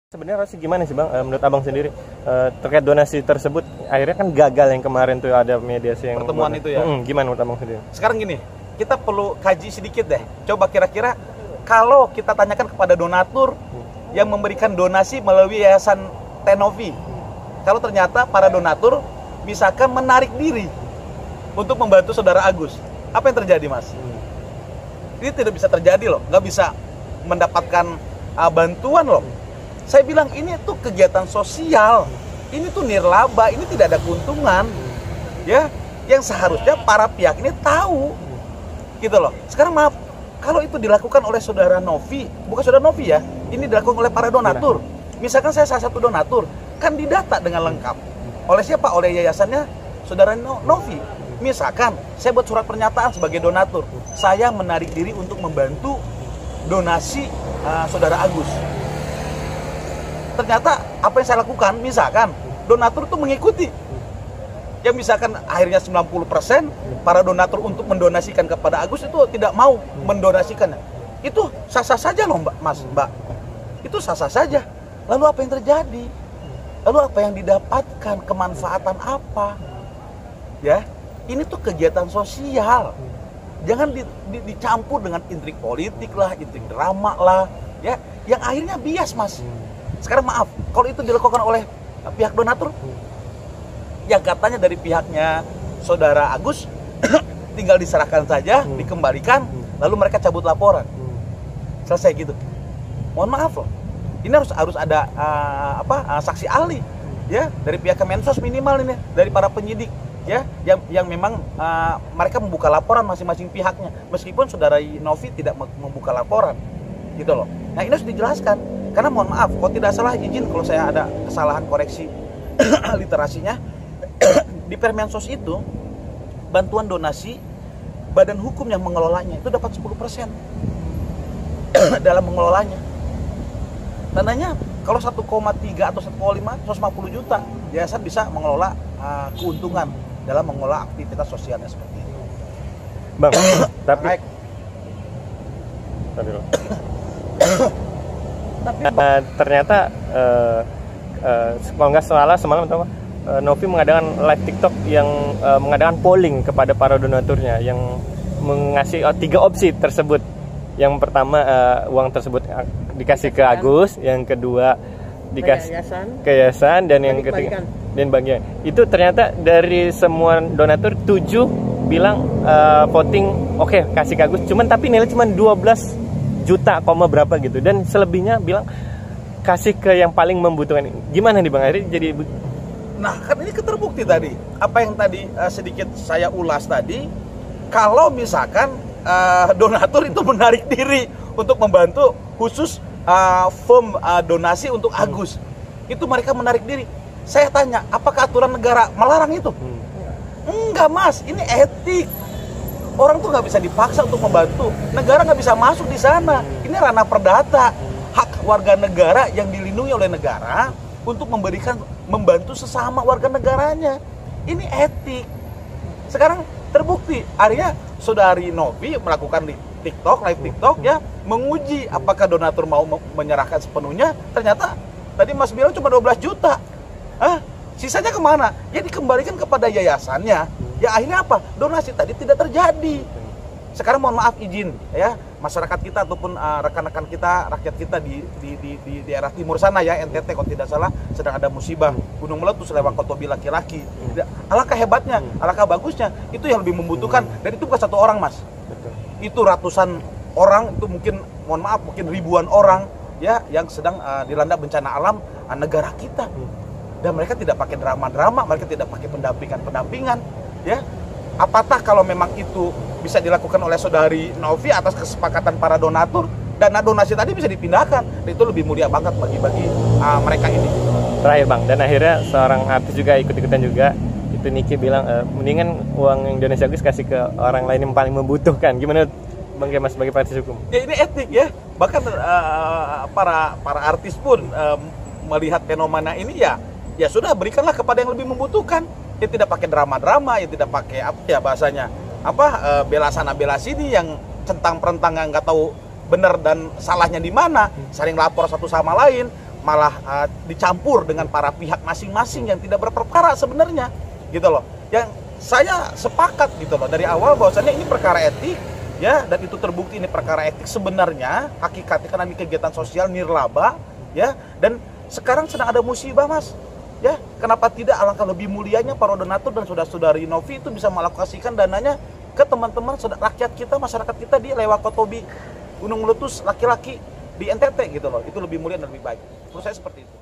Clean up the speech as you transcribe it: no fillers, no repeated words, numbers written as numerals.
Sebenarnya harusnya gimana sih Bang, menurut Abang sendiri terkait donasi tersebut? Akhirnya kan gagal yang kemarin tuh ada mediasi yang pertemuan itu ya. Gimana menurut Abang sendiri? Sekarang gini, kita perlu kaji sedikit deh. Coba kira-kira kalau kita tanyakan kepada donatur yang memberikan donasi melalui Yayasan Tenovi, kalau ternyata para donatur misalkan menarik diri untuk membantu saudara Agus, apa yang terjadi, Mas? Ini tidak bisa terjadi loh, nggak bisa mendapatkan bantuan loh. Saya bilang ini tuh kegiatan sosial, ini tuh nirlaba, ini tidak ada keuntungan, ya. Yang seharusnya para pihak ini tahu, gitu loh. Sekarang maaf, kalau itu dilakukan oleh saudara Novi, bukan saudara Novi ya, ini dilakukan oleh para donatur. Misalkan saya salah satu donatur, kan didata dengan lengkap. Oleh siapa? Oleh yayasannya saudara Novi. Misalkan saya buat surat pernyataan sebagai donatur, saya menarik diri untuk membantu donasi saudara Agus. Ternyata apa yang saya lakukan, misalkan donatur itu mengikuti, yang misalkan akhirnya 90% para donatur untuk mendonasikan kepada Agus itu tidak mau mendonasikannya, itu sah-sah saja loh Mbak, itu sah-sah saja. Lalu apa yang terjadi? Lalu apa yang didapatkan? Kemanfaatan apa? Ya, ini tuh kegiatan sosial, jangan dicampur dengan intrik politik lah, intrik drama lah, ya, yang akhirnya bias, Mas. Sekarang maaf, kalau itu dilakukan oleh pihak donatur, yang katanya dari pihaknya saudara Agus, tinggal diserahkan saja, dikembalikan, lalu mereka cabut laporan, selesai gitu. Mohon maaf loh, ini harus ada saksi ahli, ya, dari pihak Kemensos minimal ini, dari para penyidik, ya, yang memang mereka membuka laporan masing-masing pihaknya, meskipun saudara Novi tidak membuka laporan, gitu loh. Nah ini harus dijelaskan. Karena mohon maaf, kalau tidak salah izin kalau saya ada kesalahan koreksi literasinya, di Permensos itu bantuan donasi badan hukum yang mengelolanya itu dapat 10% dalam mengelolanya. Tandanya kalau 1,3 atau 1,5 juta yayasan bisa mengelola keuntungan dalam mengelola aktivitas sosialnya seperti itu. Bang, tapi ternyata kalau nggak salah semalam Novi mengadakan live TikTok yang mengadakan polling kepada para donaturnya yang mengasih 3 opsi tersebut. Yang pertama uang tersebut dikasih ke Agus, yang kedua dikasih ke yayasan, dan yang ketiga dan bagian. Itu ternyata dari semua donatur 7 bilang voting oke, kasih ke Agus, tapi nilai cuma 12 juta, berapa gitu, dan selebihnya bilang kasih ke yang paling membutuhkan. Gimana nih Bang Ari? Jadi nah kan ini terbukti tadi apa yang tadi sedikit saya ulas tadi, kalau misalkan donatur itu menarik diri untuk membantu khusus firm donasi untuk Agus, itu mereka menarik diri. Saya tanya, apakah aturan negara melarang itu? Enggak Mas, ini etik. Orang tuh nggak bisa dipaksa untuk membantu. Negara nggak bisa masuk di sana. Ini ranah perdata, hak warga negara yang dilindungi oleh negara untuk membantu sesama warga negaranya. Ini etik. Sekarang terbukti, akhirnya saudari Novi melakukan di live TikTok ya, menguji apakah donatur mau menyerahkan sepenuhnya. Ternyata tadi Mas bilang cuma 12 juta. Sisanya kemana? Ya dikembalikan kepada yayasannya. Ya akhirnya apa? Donasi tadi tidak terjadi. Sekarang mohon maaf izin ya, masyarakat kita ataupun rekan-rekan kita, rakyat kita di daerah timur sana ya, NTT kalau tidak salah, sedang ada musibah gunung meletus lewat Kotobi laki-laki. Alangkah hebatnya, alangkah bagusnya, itu yang lebih membutuhkan, dan itu bukan satu orang Mas. Itu ratusan orang, itu mungkin mohon maaf mungkin ribuan orang ya yang sedang dilanda bencana alam negara kita. Dan mereka tidak pakai drama-drama, mereka tidak pakai pendampingan, ya. Apatah kalau memang itu bisa dilakukan oleh saudari Novi atas kesepakatan para donatur, dana donasi tadi bisa dipindahkan, dan itu lebih mulia banget bagi mereka ini. Terakhir Bang, dan akhirnya seorang artis juga ikut-ikutan juga, itu Niki bilang mendingan uang Indonesia Agus kasih ke orang lain yang paling membutuhkan. Gimana Bang Kemas sebagai praktisi hukum? Ya ini etik ya, bahkan para artis pun melihat fenomena ini ya sudah, berikanlah kepada yang lebih membutuhkan. Ya tidak pakai drama-drama, ya tidak pakai bahasanya bela sana bela sini yang centang-perentang yang nggak tahu benar dan salahnya di mana, saling lapor satu sama lain, malah dicampur dengan para pihak masing-masing yang tidak berperkara sebenarnya, gitu loh. Yang saya sepakat gitu loh dari awal bahwasannya ini perkara etik, ya, dan itu terbukti ini perkara etik sebenarnya hakikatnya karena ini kegiatan sosial nirlaba, ya, dan sekarang sedang ada musibah, Mas. Ya, kenapa tidak alangkah lebih mulianya para donatur dan saudara-saudari Novi itu bisa mengalokasikan dananya ke teman-teman rakyat kita, masyarakat kita di Lewakotobi, Gunung Meletus, laki-laki di NTT gitu loh. Itu lebih mulia dan lebih baik. Menurut saya seperti itu.